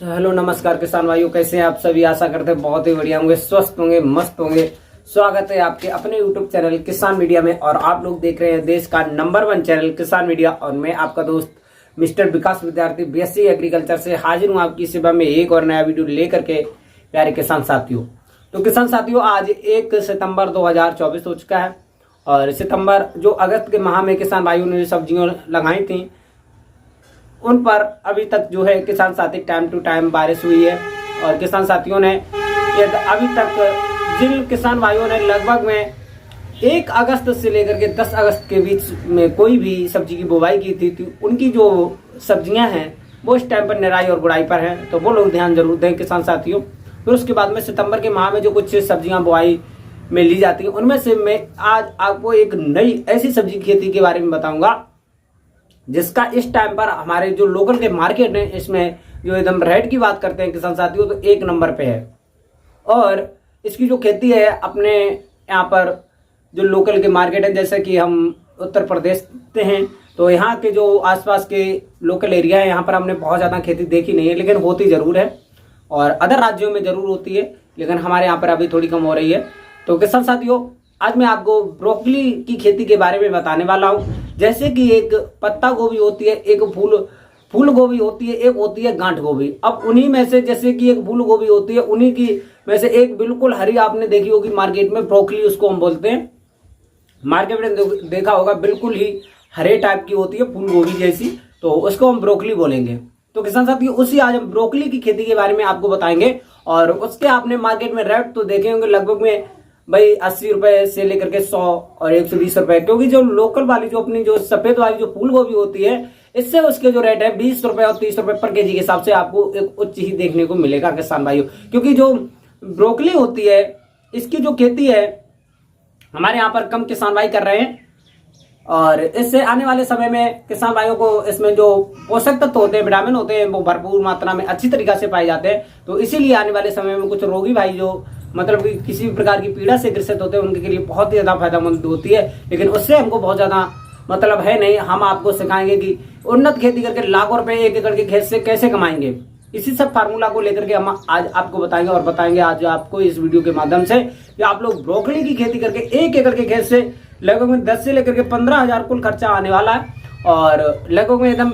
Hello नमस्कार किसान भाइयों, कैसे हैं आप सभी। आशा करते हैं बहुत ही बढ़िया होंगे, स्वस्थ होंगे, मस्त होंगे। स्वागत है आपके अपने यूट्यूब चैनल किसान मीडिया में और आप लोग देख रहे हैं देश का नंबर 1 चैनल किसान मीडिया। और मैं आपका दोस्त मिस्टर विकास विद्यार्थी बीएससी एग्रीकल्चर से हाजिर हूं आपकी सेवा में एक और नया वीडियो लेकर के। प्यारे किसान साथियों, तो किसान साथियों आज 1 सितंबर 2024 हो चुका है और सितंबर जो अगस्त के माह में किसान भाइयों ने जो सब्जियां लगाई थी उन पर अभी तक जो है किसान साथी टाइम टू टाइम बारिश हुई है। और किसान साथियों ने अभी तक जिन किसान भाइयों ने लगभग में 1 अगस्त से लेकर के 10 अगस्त के बीच में कोई भी सब्जी की बुवाई की थी उनकी जो सब्जियां हैं वो इस टाइम पर निराई और गुड़ाई पर हैं, तो वो लोग ध्यान जरूर दें किसान साथियों। फिर उसके बाद में सितंबर के माह में जो कुछ सब्जियां बुआई में ली जाती हैं उनमें से मैं आज आपको एक नई ऐसी सब्जी की खेती के बारे में बताऊंगा जिसका इस टाइम पर हमारे जो लोकल के मार्केट है इसमें जो एकदम रेट की बात करते हैं किसान साथियों तो 1 नंबर पे है। और इसकी जो खेती है अपने यहाँ पर जो लोकल के मार्केट है, जैसे कि हम उत्तर प्रदेश से हैं तो यहाँ के जो आसपास के लोकल एरिया है यहाँ पर हमने बहुत ज़्यादा खेती देखी नहीं है, लेकिन होती ज़रूर है और अदर राज्यों में ज़रूर होती है, लेकिन हमारे यहाँ पर अभी थोड़ी कम हो रही है। तो किसान साथियों आज मैं आपको ब्रोकली की खेती के बारे में बताने वाला हूँ। जैसे कि एक पत्ता गोभी होती है, एक फूल गोभी होती है, एक होती है गांठ गोभी। अब उन्हीं में से जैसे कि एक फूल गोभी होती है उन्हीं की में से एक बिल्कुल हरी आपने देखी होगी मार्केट में, ब्रोकली उसको हम बोलते हैं। मार्केट में देखा होगा बिल्कुल ही हरे टाइप की होती है फूल गोभी जैसी, तो उसको हम ब्रोकली बोलेंगे। तो किसान साथियों उसी आज हम ब्रोकली की खेती के बारे में आपको बताएंगे। और उसके आपने मार्केट में रेट तो देखे होंगे लगभग में भाई 80 रुपए से लेकर के 100 और 120 रुपए, क्योंकि जो लोकल वाली जो अपनी जो सफेद वाली जो फूल गोभी होती है इससे उसके जो रेट है 20 रुपए और 30 रुपए पर केजी के हिसाब से आपको एक उच्च ही देखने को मिलेगा किसान भाइयों। क्योंकि जो ब्रोकली होती है इसकी जो खेती है हमारे यहाँ पर कम किसान भाई कर रहे हैं और इससे आने वाले समय में किसान भाइयों को इसमें जो पोषक तत्व होते हैं, विटामिन होते हैं वो भरपूर मात्रा में अच्छी तरीका से पाए जाते हैं। तो इसीलिए आने वाले समय में कुछ रोगी भाई जो मतलब कि किसी भी प्रकार की पीड़ा से ग्रसित होते हैं उनके लिए बहुत ही ज्यादा फायदेमंद होती है, लेकिन उससे हमको बहुत ज्यादा मतलब है नहीं। हम आपको सिखाएंगे कि उन्नत खेती करके लाखों रुपए 1 एकड़ के खेत से कैसे कमाएंगे। इसी सब फार्मूला को लेकर के हम आज आपको बताएंगे और बताएंगे आज आपको इस वीडियो के माध्यम से कि आप लोग ब्रोकली की खेती करके 1 एकड़ के खेत से लगभग में 10 से लेकर के 15,000 कुल खर्चा आने वाला है और लगभग में एकदम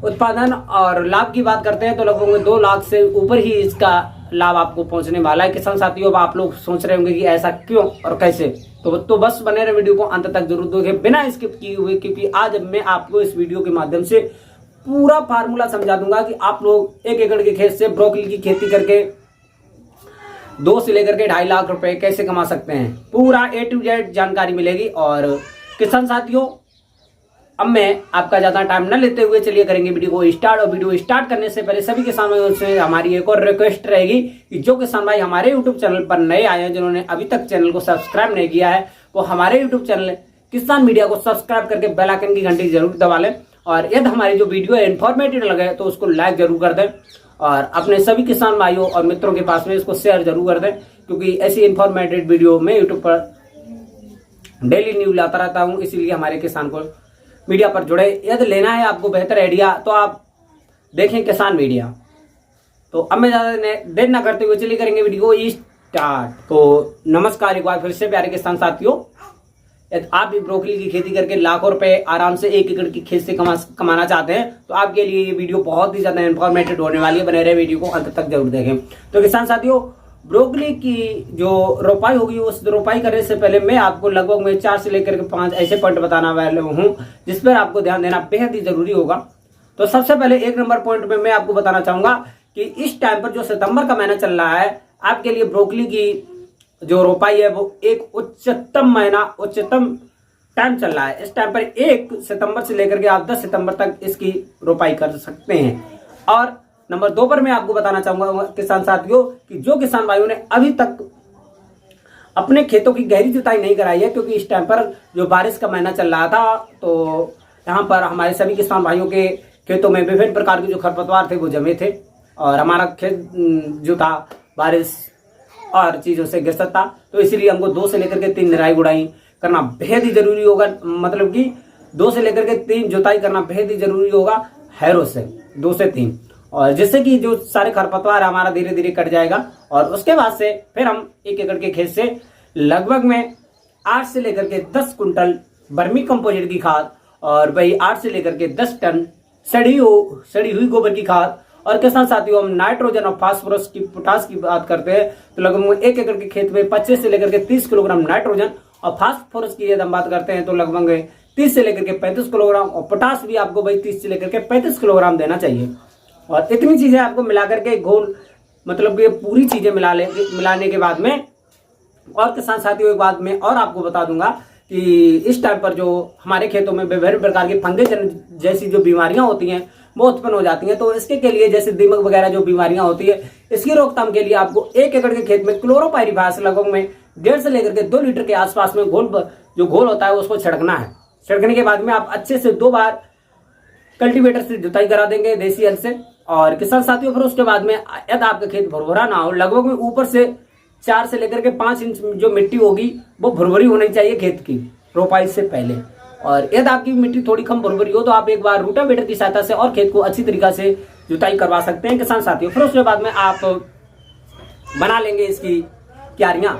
उत्पादन और लाभ की बात करते हैं तो लगभग में 2 लाख से ऊपर ही इसका लाभ आपको पहुंचने वाला है किसान साथियों। अब आप लोग सोच रहे होंगे कि ऐसा क्यों और कैसे, तो बस बने रहे वीडियो को अंत तक जरूर देखें बिना स्किप किए हुए, क्योंकि आज मैं आपको इस वीडियो के माध्यम से पूरा फार्मूला समझा दूंगा कि आप लोग 1 एकड़ के खेत से ब्रोकली की खेती करके 2 से लेकर के 2.5 लाख रुपए कैसे कमा सकते हैं। पूरा A to Z जानकारी मिलेगी। और किसान साथियों अब मैं आपका ज्यादा टाइम न लेते हुए चलिए करेंगे वीडियो को स्टार्ट। और वीडियो स्टार्ट करने से पहले सभी किसान भाइयों से हमारी एक और रिक्वेस्ट रहेगी कि जो किसान भाई हमारे यूट्यूब चैनल पर नए आए हैं, जिन्होंने अभी तक चैनल को सब्सक्राइब नहीं किया है, वो हमारे यूट्यूब चैनल किसान मीडिया को सब्सक्राइब करके बेल आइकन की घंटी जरूर दबा लें। और यदि हमारी जो वीडियो है इन्फॉर्मेटिव लगे तो उसको लाइक जरूर कर दें और अपने सभी किसान भाइयों और मित्रों के पास में इसको शेयर जरूर कर दें, क्योंकि ऐसी इन्फॉर्मेटिव वीडियो मैं यूट्यूब पर डेली न्यूज लाता रहता हूं। इसीलिए हमारे किसान को मीडिया पर जुड़े। यदि लेना है आपको बेहतर आइडिया तो आप देखें किसान मीडिया। तो अब मैं ज्यादा देर ना करते हुए चलिए करेंगे वीडियो स्टार्ट। तो नमस्कार एक बार फिर से प्यारे किसान साथियों, यदि आप भी ब्रोकली की खेती करके लाखों रुपए आराम से 1 एकड़ की खेत से कमाना चाहते हैं तो आपके लिए ये वीडियो बहुत ही ज्यादा इन्फॉर्मेटिव होने वाली है। बने रहे वीडियो को अंत तक जरूर देखें। तो किसान साथियों ब्रोकली की जो रोपाई होगी उस रोपाई करने से पहले मैं आपको लगभग में 4 से लेकर के 5 ऐसे पॉइंट बताना वाला हूँ जिस पर आपको ध्यान देना बेहद ही जरूरी होगा। तो सबसे पहले 1 नंबर पॉइंट में मैं आपको बताना चाहूंगा कि इस टाइम पर जो सितंबर का महीना चल रहा है आपके लिए ब्रोकली की जो रोपाई है वो एक उच्चतम टाइम चल रहा है। इस टाइम पर 1 सितंबर से लेकर के आप 10 सितंबर तक इसकी रोपाई कर सकते हैं। और नंबर 2 पर मैं आपको बताना चाहूंगा किसान साथियों कि जो किसान भाइयों ने अभी तक अपने खेतों की गहरी जुताई नहीं कराई है, क्योंकि इस टाइम पर जो बारिश का महीना चल रहा था तो यहाँ पर हमारे सभी किसान भाइयों के खेतों में विभिन्न प्रकार के जो खरपतवार थे वो जमे थे और हमारा खेत जो था बारिश और चीजों से ग्रस्त था। तो इसीलिए हमको 2 से लेकर के 3 निराई गुड़ाई करना बेहद ही जरूरी होगा। मतलब कि 2 से लेकर के 3 जुताई करना बेहद ही जरूरी होगा हैरो से 2 से 3। और जिससे कि जो सारे खरपतवार हमारा धीरे धीरे कट जाएगा। और उसके बाद से फिर हम 1 एकड़ के खेत से लगभग में 8 से लेकर के 10 कुंटल वर्मी कंपोजिट की खाद और भाई 8 से लेकर के 10 टन सड़ी हुई गोबर की खाद और किसान साथियों हम नाइट्रोजन और फास्फोरस की पोटास की बात करते हैं तो लगभग 1 एकड़ के खेत में 25 से लेकर के 30 किलोग्राम नाइट्रोजन और फास्फोरस की यदि हम बात करते हैं तो लगभग 30 से लेकर के 35 किलोग्राम और पोटास भी आपको भाई 30 से लेकर के 35 किलोग्राम देना चाहिए। और इतनी चीजें आपको मिलाकर के घोल मतलब ये पूरी चीजें मिलाने के बाद में और किसान साथियों एक बात में और आपको बता दूंगा कि इस टाइम पर जो हमारे खेतों में विभिन्न प्रकार की फंगस जैसी जो बीमारियां होती हैं वो उत्पन्न हो जाती हैं। तो इसके के लिए जैसे दीमक वगैरह जो बीमारियां होती है इसकी रोकथाम के लिए आपको 1 एकड़ के खेत में क्लोरोपाइरीफास लगभग में 1.5 से लेकर के 2 लीटर के आसपास में घोल होता है उसको छिड़कना है। छिड़कने के बाद में आप अच्छे से 2 बार कल्टीवेटर से जुताई करा देंगे देसी हल से। और किसान साथियों फिर उसके बाद में यदि आपका खेत भुरभुरा ना हो लगभग में ऊपर से 4 से लेकर के 5 इंच जो मिट्टी होगी वो भुरभुरी होनी चाहिए खेत की रोपाई से पहले। और यदि आपकी मिट्टी थोड़ी कम भुरभुरी हो तो आप एक बार रोटावेटर की सहायता से और खेत को अच्छी तरीका से जुताई करवा सकते हैं किसान साथियों। फिर उसके बाद में आप बना लेंगे इसकी क्यारियां।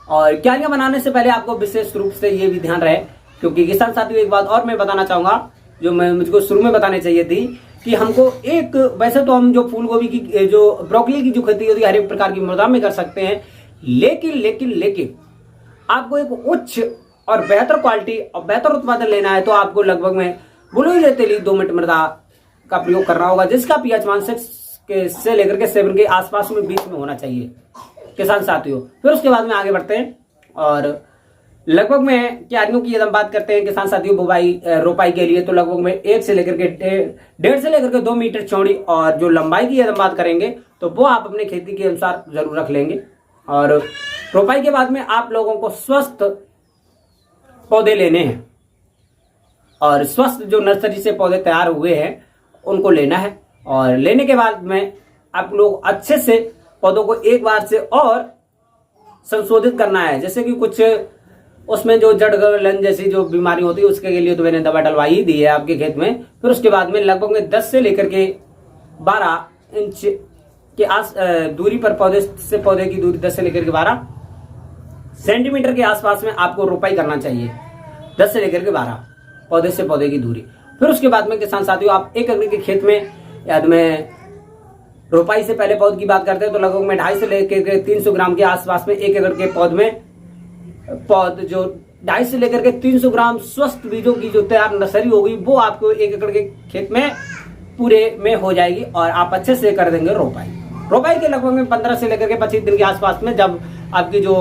और क्यारियां बनाने से पहले आपको विशेष रूप से ये भी ध्यान रहे क्योंकि किसान साथियों एक बात और मैं बताना चाहूंगा जो मैं मुझको शुरू में बतानी चाहिए थी कि हमको एक वैसे तो हम जो फूल गोभी की जो ब्रोकली की जो खेती होती है हर एक प्रकार की मृदा में कर सकते हैं लेकिन आपको एक उच्च और बेहतर क्वालिटी और बेहतर उत्पादन लेना है तो आपको लगभग में बलुई रेतीली दोमट मृदा का प्रयोग करना होगा जिसका पीएच मान से लेकर के 7 के आसपास में बीच में होना चाहिए किसान साथियों। फिर उसके बाद में आगे बढ़ते हैं और लगभग में क्यारियों की यदि हम बात करते हैं किसान साथियों रोपाई के लिए तो लगभग में 1 से लेकर के 1.5 से लेकर के 2 मीटर चौड़ी और जो लंबाई की यदि हम बात करेंगे तो वो आप अपने खेती के अनुसार जरूर रख लेंगे। और रोपाई के बाद में आप लोगों को स्वस्थ पौधे लेने हैं और स्वस्थ जो नर्सरी से पौधे तैयार हुए हैं उनको लेना है। और लेने के बाद में आप लोग अच्छे से पौधों को एक बार से और संशोधित करना है जैसे कि कुछ उसमें जो जड़ गलन जैसी जो बीमारी होती है उसके लिए तो मैंने दवा डलवाई ही दी है आपके खेत में। फिर उसके बाद में लगभग में 10 से लेकर के 12 इंच के दूरी पर पौधे की दूरी 10 से लेकर के 12 सेंटीमीटर के आसपास में आपको रोपाई करना चाहिए 10 से लेकर के 12 पौधे से पौधे की दूरी। फिर उसके बाद में किसान साथियों आप 1 एकड़ के खेत में यदि में रोपाई से पहले पौध की बात करते हैं तो लगभग में 250 से लेकर के 300 ग्राम के आसपास में 1 एकड़ के पौध जो 250 से लेकर के 300 ग्राम स्वस्थ बीजों की जो तैयार नर्सरी होगी वो आपको 1 एकड़ के खेत में पूरे में हो जाएगी और आप अच्छे से कर देंगे रोपाई के लगभग में 15 से लेकर के 25 दिन के आसपास में जब आपकी जो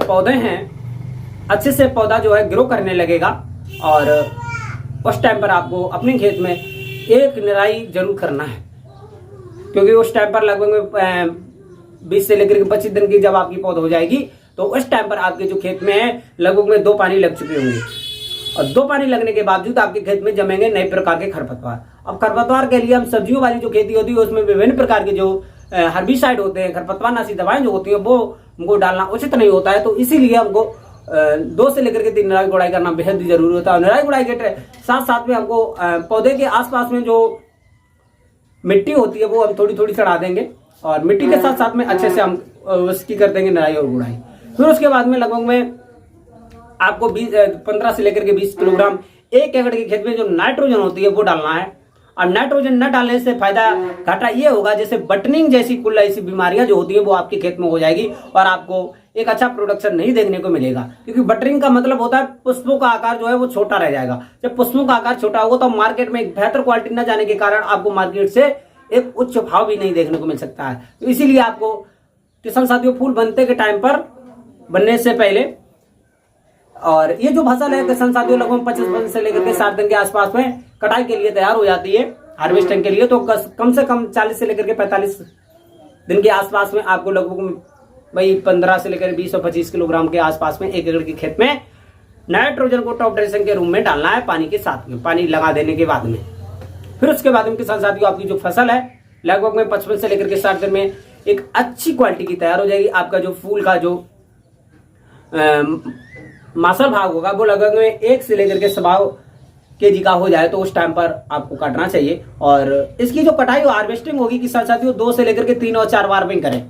पौधे हैं अच्छे से पौधा जो है ग्रो करने लगेगा और उस टाइम पर आपको अपने खेत में एक निराई जरूर करना है क्योंकि उस टाइम पर लगभग में 20 से लेकर के 25 दिन की जब आपकी पौध हो जाएगी तो उस टाइम पर आपके जो खेत में है लगभग में 2 पानी लग चुके होंगे और 2 पानी लगने के बावजूद आपके खेत में जमेंगे नए प्रकार के खरपतवार। अब खरपतवार के लिए हम सब्जियों वाली जो खेती होती है उसमें विभिन्न प्रकार के जो हर्बिसाइड होते हैं खरपतवारनाशी दवाएं जो होती है वो हमको डालना उचित नहीं होता है। तो इसीलिए हमको 2 से लेकर के 3 निराई गुड़ाई करना बेहद ही जरूरी होता है। निराई गुड़ाई के साथ साथ में हमको पौधे के आसपास में जो मिट्टी होती है वो हम थोड़ी थोड़ी चढ़ा देंगे और मिट्टी के साथ साथ में अच्छे से हम उसकी कर देंगे निराई और गुड़ाई। फिर उसके बाद में लगभग में आपको 15 से लेकर के 20 किलोग्राम 1 एकड़ के खेत में जो नाइट्रोजन होती है वो डालना है। और नाइट्रोजन न डालने से फायदा घाटा ये होगा जैसे बटनिंग जैसी कुल ऐसी बीमारियां जो होती है वो आपके खेत में हो जाएगी और आपको एक अच्छा प्रोडक्शन नहीं देखने को मिलेगा क्योंकि बटरिंग का मतलब होता है पुष्पों का आकार जो है वो छोटा रह जाएगा। जब पुष्पों का आकार छोटा होगा तो मार्केट में एक बेहतर क्वालिटी न जाने के कारण आपको मार्केट से एक उच्च भाव भी नहीं देखने को मिल सकता है। तो इसीलिए आपको किसान साथियों फूल बनते के टाइम पर बनने से पहले और ये जो फसल है किसान साथियों लगभग 25 से लेकर के 60 दिन के आसपास में कटाई के लिए तैयार हो जाती है हार्वेस्टिंग के लिए। तो कम से कम 40 से लेकर के 45 दिन के आसपास में आपको लगभग भाई 15 से लेकर 20 और 25 किलोग्राम के आसपास में 1 एकड़ के खेत में नाइट्रोजन को टॉप ड्रेसिंग के रूप में डालना है पानी के साथ में, पानी लगा देने के बाद में। फिर उसके बाद में किसान साथियों आपकी जो फसल है लगभग में 55 से लेकर के 60 दिन में एक अच्छी क्वालिटी की तैयार हो जाएगी। आपका जो फूल का जो मासल भाग होगा वो लगभग में 1 से लेकर के 1.25 केजी का हो जाए तो उस टाइम पर आपको काटना चाहिए। और इसकी जो कटाई और हार्वेस्टिंग होगी किसान साथियों 2 से लेकर के 3 और 4 बार में करें,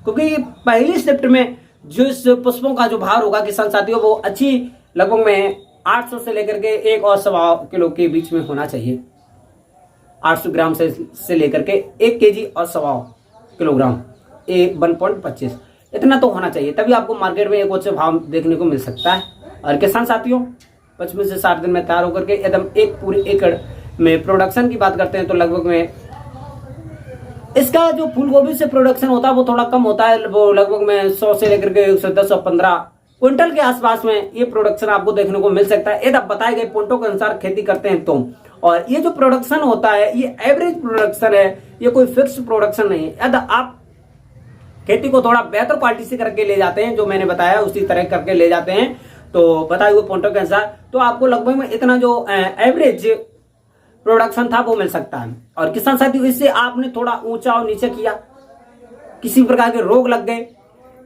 क्योंकि पहली शिफ्ट में जो इस पुष्पों का जो भार होगा किसान साथियों वो अच्छी लगभग में 800 से लेकर के 1 और 1.25 किलो के बीच में होना चाहिए। 800 ग्राम से लेकर के 1 केजी और 1.25 किलोग्राम 1.25 इतना तो होना चाहिए, तभी आपको मार्केट में एक अच्छे भाव देखने को मिल सकता है। और किसान साथियों 25 से 60 दिन में तैयार होकर के एकदम एक पूरे एकड़ में प्रोडक्शन की बात करते हैं तो लगभग में इसका जो फूल गोभी से प्रोडक्शन होता है वो थोड़ा कम होता है, वो लगभग में 100 से लेकर के 110 और 15 क्विंटल के आसपास में ये प्रोडक्शन आपको देखने को मिल सकता है। यदि बताए गए पॉइंटों के अनुसार खेती करते हैं तो। और ये जो प्रोडक्शन होता है ये एवरेज प्रोडक्शन है, ये कोई फिक्स प्रोडक्शन नहीं है। यदि आप खेती को थोड़ा बेहतर क्वालिटी से करके ले जाते हैं, जो मैंने बताया उसी तरह करके ले जाते हैं तो बताए हुए पॉइंटों के अनुसार, तो आपको लगभग में इतना जो एवरेज प्रोडक्शन था वो मिल सकता है। और किसान साथियों इससे आपने थोड़ा ऊंचा और नीचे किया, किसी प्रकार के रोग लग गए,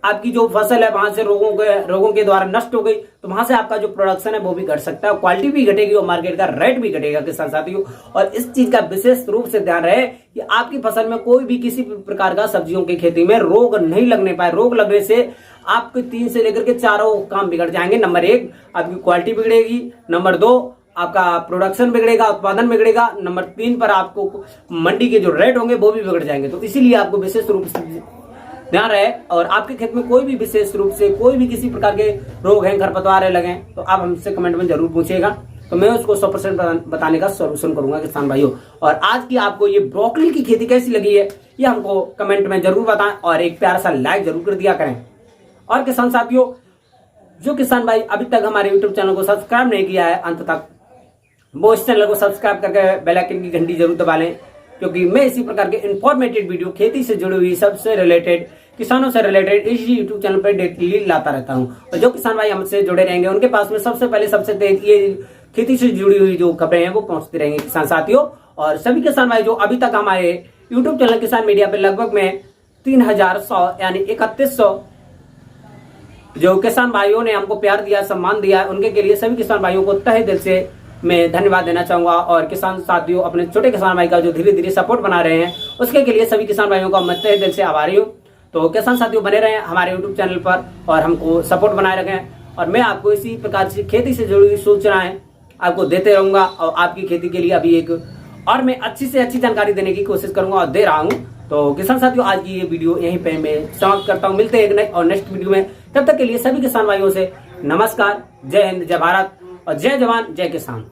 आपकी जो फसल है वहां से रोगों के द्वारा नष्ट हो गई, तो वहां से आपका जो प्रोडक्शन है वो भी घट सकता है, क्वालिटी भी घटेगी और मार्केट का रेट भी घटेगा किसान साथियों। और इस चीज का विशेष रूप से ध्यान रहे कि आपकी फसल में कोई भी किसी प्रकार का सब्जियों की खेती में रोग नहीं लगने पाए। रोग लगने से आपके 3 से लेकर के 4 काम बिगड़ जाएंगे। नंबर 1 आपकी क्वालिटी बिगड़ेगी, नंबर 2 आपका प्रोडक्शन बिगड़ेगा, उत्पादन बिगड़ेगा, नंबर 3 पर आपको मंडी के जो रेट होंगे वो भी बिगड़ जाएंगे। तो इसीलिए आपको विशेष रूप से ध्यान रहे। और आपके खेत में कोई भी विशेष रूप से कोई भी किसी प्रकार के रोग हैं, खरपतवार लगे तो आप हमसे कमेंट में जरूर पूछिएगा, तो मैं उसको 100% बताने का सोल्यूशन करूंगा किसान भाइयों। और आज की आपको ये ब्रोकली की खेती कैसी लगी है ये हमको कमेंट में जरूर बताएं और एक प्यारा सा लाइक जरूर कर दिया करें। और किसान साथियों जो किसान भाई अभी तक हमारे यूट्यूब चैनल को सब्सक्राइब नहीं किया है अंत तक, वो इस चैनल को सब्सक्राइब करके बेल आइकन की घंटी जरूर दबा लें, क्योंकि मैं इसी प्रकार के इंफॉर्मेटिव वीडियो खेती से जुड़ी हुई सबसे रिलेटेड किसानों से रिलेटेड इसी यूट्यूब चैनल पर डेली लाता रहता हूं। और जो किसान भाई हमसे जुड़े रहेंगे उनके पास में सबसे पहले सबसे तेज ये खेती से जुड़ी हुई जो खबरें हैं वो पहुंचती रहेंगी किसान साथियों। और सभी किसान भाई जो अभी तक हमारे यूट्यूब चैनल किसान मीडिया पे लगभग में 3100 यानी 3100 जो किसान भाइयों ने हमको प्यार दिया, सम्मान दिया, उनके के लिए सभी किसान भाइयों को तहे दिल से मैं धन्यवाद देना चाहूंगा। और किसान साथियों अपने छोटे किसान भाई का जो धीरे धीरे सपोर्ट बना रहे हैं उसके के लिए सभी किसान भाइयों का मैं तहे दिल से आभारी हूँ। तो किसान साथियों बने रहें हमारे यूट्यूब चैनल पर और हमको सपोर्ट बनाए रखें। और मैं आपको इसी प्रकार से खेती से जुड़ी हुई सूचनाएं आपको देते रहूंगा और आपकी खेती के लिए अभी एक और मैं अच्छी से अच्छी जानकारी देने की कोशिश करूंगा और दे रहा हूं। तो किसान साथियों आज की ये वीडियो यहीं पे मैं समाप्त करता हूं। मिलते हैं एक नए और नेक्स्ट वीडियो में, तब तक के लिए सभी किसान भाइयों से नमस्कार, जय हिंद, जय भारत और जय जवान जय किसान।